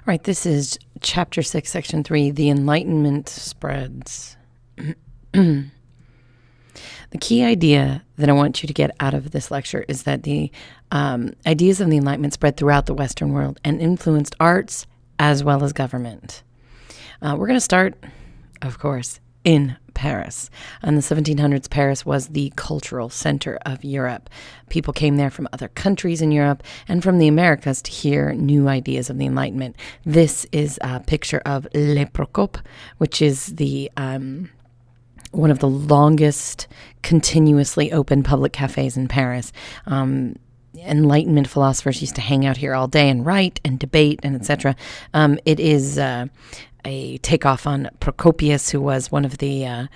Right, this is Chapter 6, Section 3, The Enlightenment Spreads. The key idea that I want you to get out of this lecture is that the ideas of the Enlightenment spread throughout the Western world and influenced arts as well as government. We're going to start, of course, in Paris. In the 1700s, Paris was the cultural center of Europe. People came there from other countries in Europe and from the Americas to hear new ideas of the Enlightenment. This is a picture of Le Procope, which is the one of the longest continuously open public cafes in Paris. Enlightenment philosophers used to hang out here all day and write and debate and etc. It is a takeoff on Procopius, who was one of the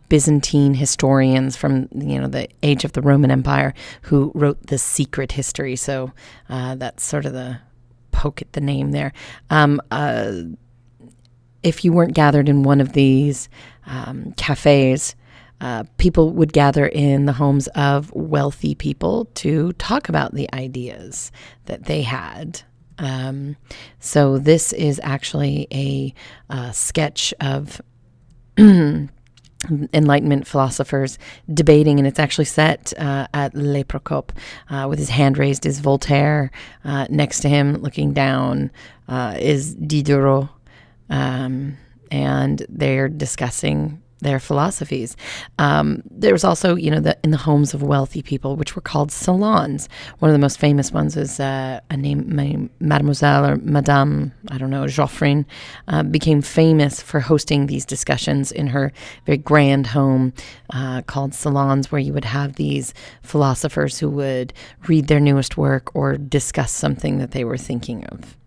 Byzantine historians from the age of the Roman Empire, who wrote the Secret History. So that's sort of the poke at the name there. If you weren't gathered in one of these cafes, people would gather in the homes of wealthy people to talk about the ideas that they had. So this is actually a sketch of Enlightenment philosophers debating, and it's actually set at Le Procope. With his hand raised is Voltaire. Next to him, looking down, is Diderot. And they're discussing their philosophies. There was also, in the homes of wealthy people, which were called salons. One of the most famous ones is a name, Mademoiselle or Madame, Geoffrin, became famous for hosting these discussions in her very grand home called salons, where you would have these philosophers who would read their newest work or discuss something that they were thinking of.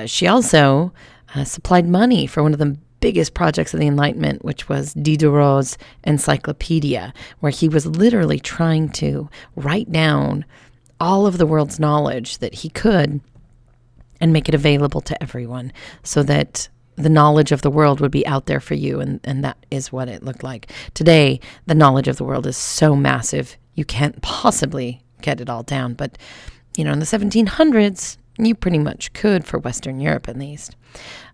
She also supplied money for one of the biggest projects of the Enlightenment, which was Diderot's encyclopedia, where he was literally trying to write down all of the world's knowledge that he could and make it available to everyone, so that the knowledge of the world would be out there for you, and that is what it looked like. Today, the knowledge of the world is so massive, you can't possibly get it all down, but in the 1700s, you pretty much could, for Western Europe at least.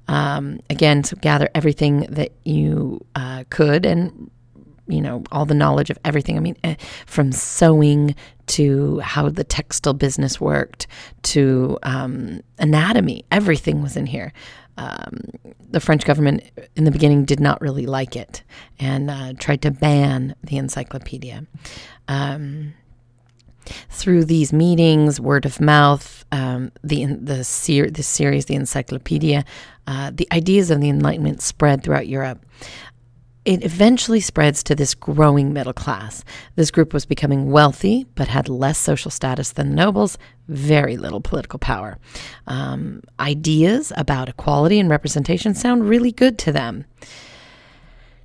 Again, so gather everything that you could, and all the knowledge of everything. I mean, from sewing to how the textile business worked to anatomy, everything was in here. The French government in the beginning did not really like it and tried to ban the encyclopedia. Through these meetings, word of mouth, the series, the encyclopedia, the ideas of the Enlightenment spread throughout Europe. It eventually spreads to this growing middle class. This group was becoming wealthy, but had less social status than the nobles, very little political power. Ideas about equality and representation sound really good to them.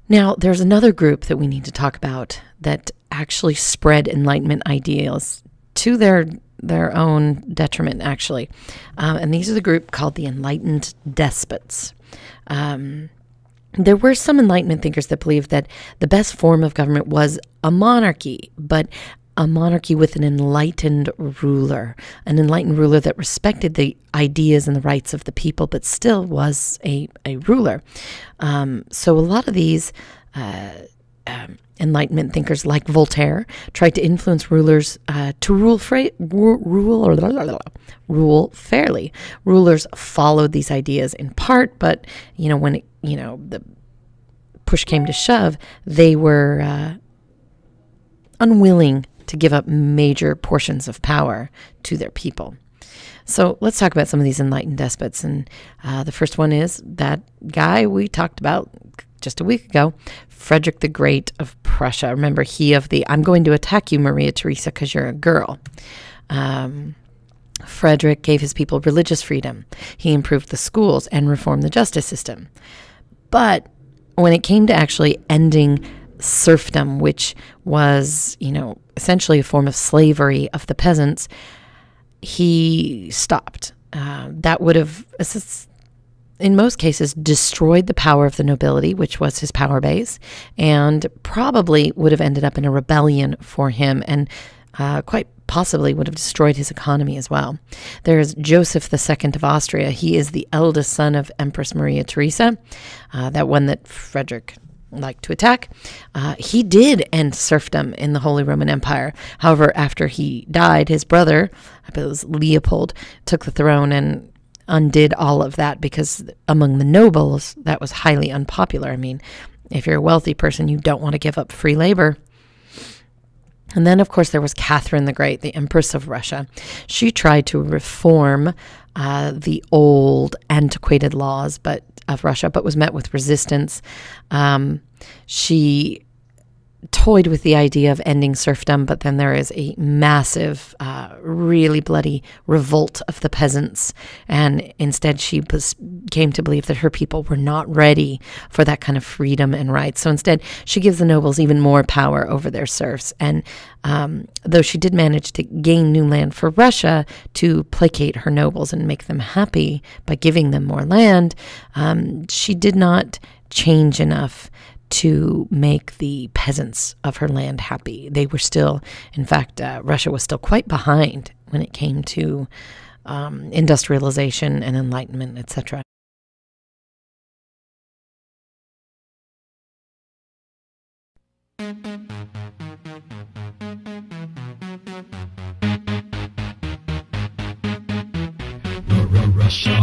Now, there's another group that we need to talk about that actually spread Enlightenment ideals to their own detriment, actually. And these are the group called the Enlightened Despots. There were some Enlightenment thinkers that believed that the best form of government was a monarchy, but a monarchy with an enlightened ruler that respected the ideas and the rights of the people, but still was a ruler. So a lot of these Enlightenment thinkers, like Voltaire, tried to influence rulers to rule fairly. Rulers followed these ideas in part, but when the push came to shove, they were unwilling to give up major portions of power to their people. So let's talk about some of these Enlightened despots. And the first one is that guy we talked about just a week ago, Frederick the Great of Prussia. Remember, he of the, I'm going to attack you, Maria Theresa, because you're a girl. Frederick gave his people religious freedom. He improved the schools and reformed the justice system. But when it came to actually ending serfdom, which was, essentially a form of slavery of the peasants, he stopped. That would have, in most cases, destroyed the power of the nobility, which was his power base, and probably would have ended up in a rebellion for him, and quite possibly would have destroyed his economy as well. There's Joseph II of Austria. He is the eldest son of Empress Maria Theresa, that one that Frederick liked to attack. He did end serfdom in the Holy Roman Empire. However, after he died, his brother, I believe it was Leopold, took the throne and undid all of that, because among the nobles, that was highly unpopular. I mean, if you're a wealthy person, you don't want to give up free labor. And then, of course, there was Catherine the Great, the Empress of Russia. She tried to reform the old, antiquated laws of Russia, but was met with resistance. She toyed with the idea of ending serfdom, but then there is a massive, really bloody revolt of the peasants, and instead she came to believe that her people were not ready for that kind of freedom and rights. So instead, she gives the nobles even more power over their serfs, and though she did manage to gain new land for Russia to placate her nobles and make them happy by giving them more land, she did not change enough to make the peasants of her land happy. They were still, in fact, Russia was still quite behind when it came to industrialization and enlightenment, etc. Russia.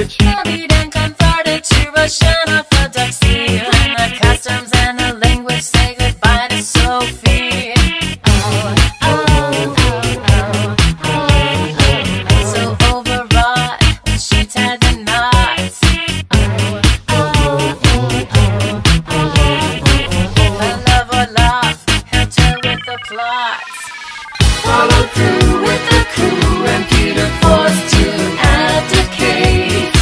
Studied and converted to Russian Orthodoxy, and the customs and the language say goodbye to Sophie. Oh, oh, oh, oh, oh, so overwrought when she tied the knots. Oh, oh, oh, oh, oh, her love or laugh helped her with the plots. Followed through with the coup, and Peter forced to abdicate.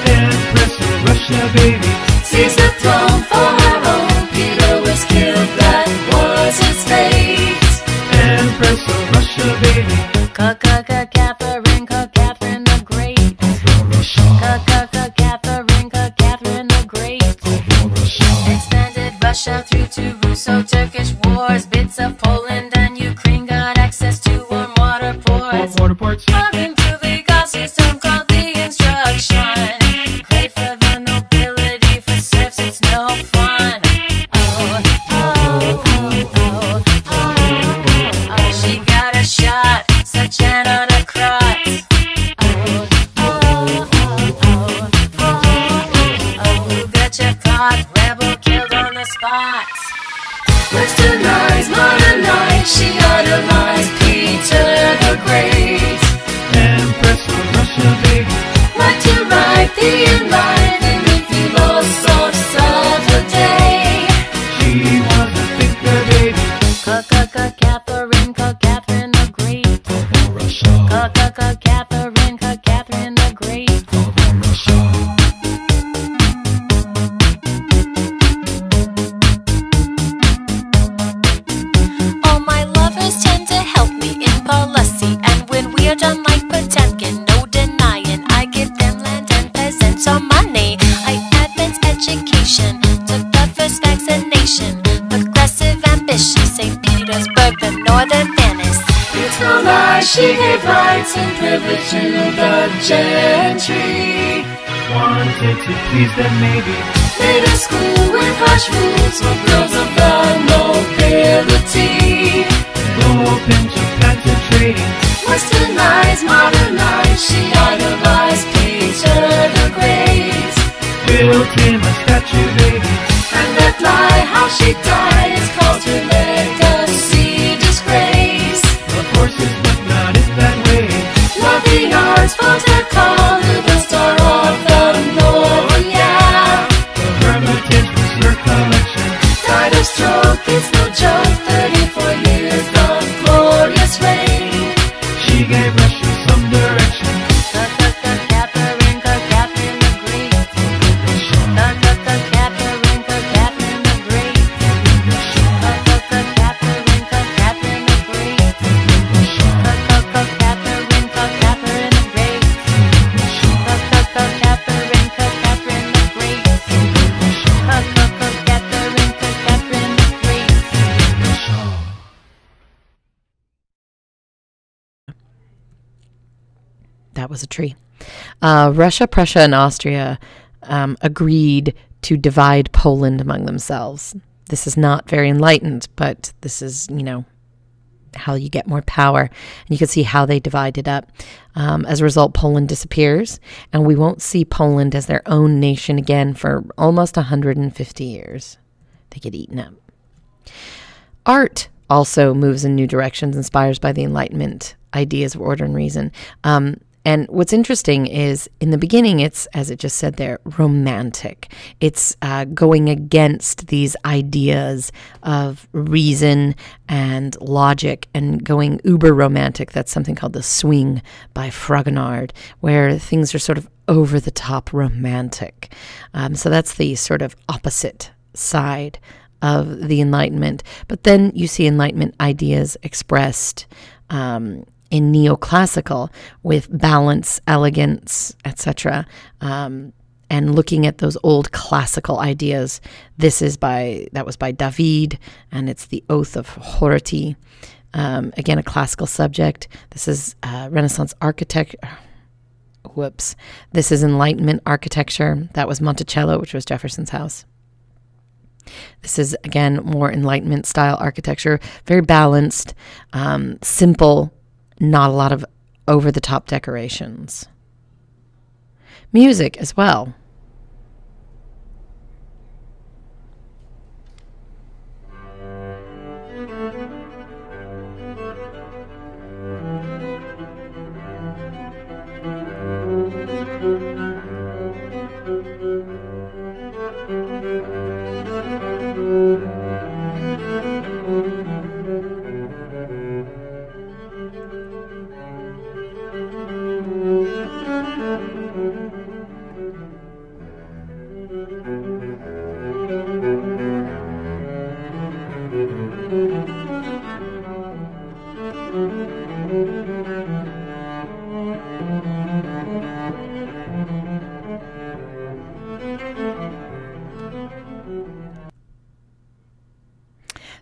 Empress of Russia, baby, Seized the throne for her own. Peter was killed, that was his fate. Empress of Russia, baby, Catherine, Catherine the Great. Catherine the Great. Expanded Russia through to Russo-Turkish wars. Bits of Poland and Ukraine got access to warm water ports. water ports. Carving through the God system called the instruction. Great for the nobility, for serfs it's no fun. Oh, oh, oh, oh, oh, oh, she got a shot, such an autocrat. Oh, oh, oh, oh, oh, oh, who got you caught? Rebel killed on the spot. Westernized, modernized, she idolized Peter the Great. Empress of Russia, baby, Like to write the Enlightenment philosophes of the day. she was a thinker, baby, Catherine the Great. Russia, Catherine the Great. Russia. All my lovers tend to help me in policy, and when we are done like Potemkin, no denying, I give them land and peasants or money. I advance education, took the first vaccination, progressive ambition, St. Petersburg, the northern Venice. It's no lie, she gave rights and privilege to the gentry. Wanted to please them, maybe, Made a school with harsh rules for girls of the nobility. open to patent trading. Westernized, modernized, she idolized Peter the Great. Built him a statue, baby, And that lie, how she died, is caused her legacy disgrace. of horses, but not in that way. Love the arts, fought her call, the star of the North, yeah. The Hermitage was her collection. Died of stroke, it's no joke, 34 years, the glorious reign. She gave Russia some direction. That was a tree. Russia, Prussia, and Austria agreed to divide Poland among themselves. This is not very enlightened, but this is, how you get more power. And you can see how they divide it up. As a result, Poland disappears, and we won't see Poland as their own nation again for almost 150 years. They get eaten up. Art also moves in new directions, inspired by the Enlightenment ideas of order and reason. And what's interesting is, in the beginning, it's, as it just said there, romantic. It's going against these ideas of reason and logic and going uber romantic. That's something called the swing by Fragonard, where things are sort of over the top romantic. So that's the sort of opposite side of the Enlightenment. But then you see Enlightenment ideas expressed in neoclassical with balance, elegance, etc. And looking at those old classical ideas. That was by David, and it's the Oath of Hority. Again, a classical subject. This is Renaissance architecture. This is Enlightenment architecture. That was Monticello, which was Jefferson's house. This is, again, more Enlightenment style architecture. Very balanced, simple, not a lot of over-the-top decorations. Music as well.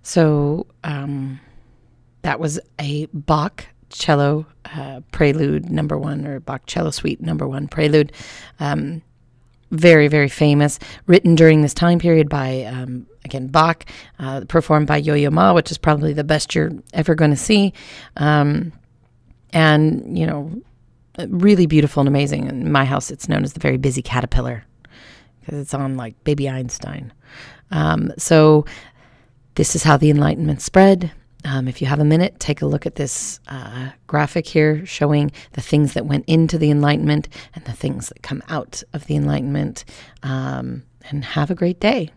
So that was a Bach cello prelude number 1, or Bach cello suite number 1 prelude. Very, very famous, written during this time period by, again, Bach, performed by Yo-Yo Ma, which is probably the best you're ever going to see. And, really beautiful and amazing. In my house, it's known as the Very Busy Caterpillar, because it's on like Baby Einstein. So this is how the Enlightenment spread. If you have a minute, take a look at this graphic here showing the things that went into the Enlightenment and the things that come out of the Enlightenment. And have a great day.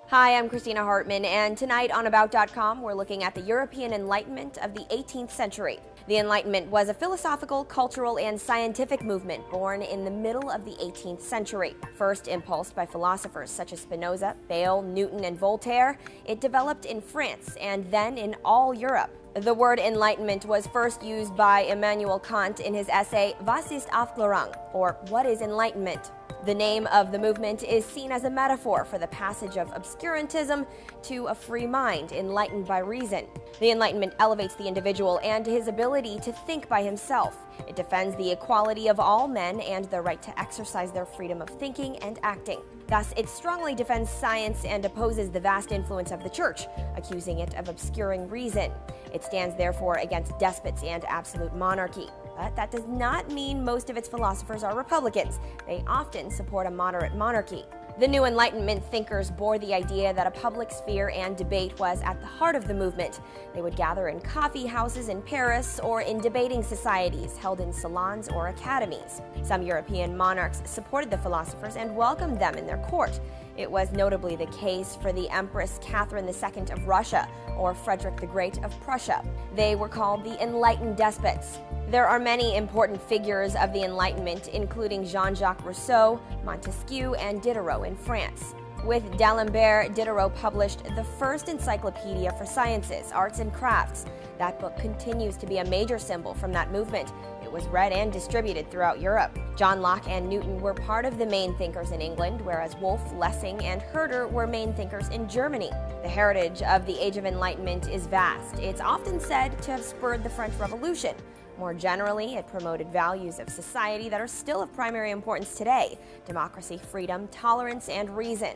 Hi, I'm Christina Hartman, and tonight on About.com, we're looking at the European Enlightenment of the 18th century. The Enlightenment was a philosophical, cultural, and scientific movement born in the middle of the 18th century. First impulsed by philosophers such as Spinoza, Bayle, Newton, and Voltaire, it developed in France and then in all Europe. The word Enlightenment was first used by Immanuel Kant in his essay Was ist Aufklärung, or What is Enlightenment? The name of the movement is seen as a metaphor for the passage of obscurantism to a free mind enlightened by reason. The Enlightenment elevates the individual and his ability to think by himself. It defends the equality of all men and the right to exercise their freedom of thinking and acting. Thus, it strongly defends science and opposes the vast influence of the Church, accusing it of obscuring reason. It stands, therefore, against despots and absolute monarchy. But that does not mean most of its philosophers are Republicans. They often support a moderate monarchy. The new Enlightenment thinkers bore the idea that a public sphere and debate was at the heart of the movement. They would gather in coffee houses in Paris or in debating societies held in salons or academies. Some European monarchs supported the philosophers and welcomed them in their court. It was notably the case for the Empress Catherine II of Russia or Frederick the Great of Prussia. They were called the Enlightened despots. There are many important figures of the Enlightenment, including Jean-Jacques Rousseau, Montesquieu, and Diderot in France. With D'Alembert, Diderot published the first encyclopedia for sciences, arts, and crafts. That book continues to be a major symbol from that movement. It was read and distributed throughout Europe. John Locke and Newton were part of the main thinkers in England, whereas Wolff, Lessing, and Herder were main thinkers in Germany. The heritage of the Age of Enlightenment is vast. It's often said to have spurred the French Revolution. More generally, it promoted values of society that are still of primary importance today: democracy, freedom, tolerance, and reason.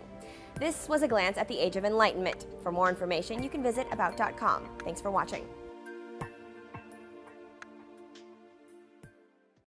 This was a glance at the Age of Enlightenment. For more information, you can visit about.com. Thanks for watching.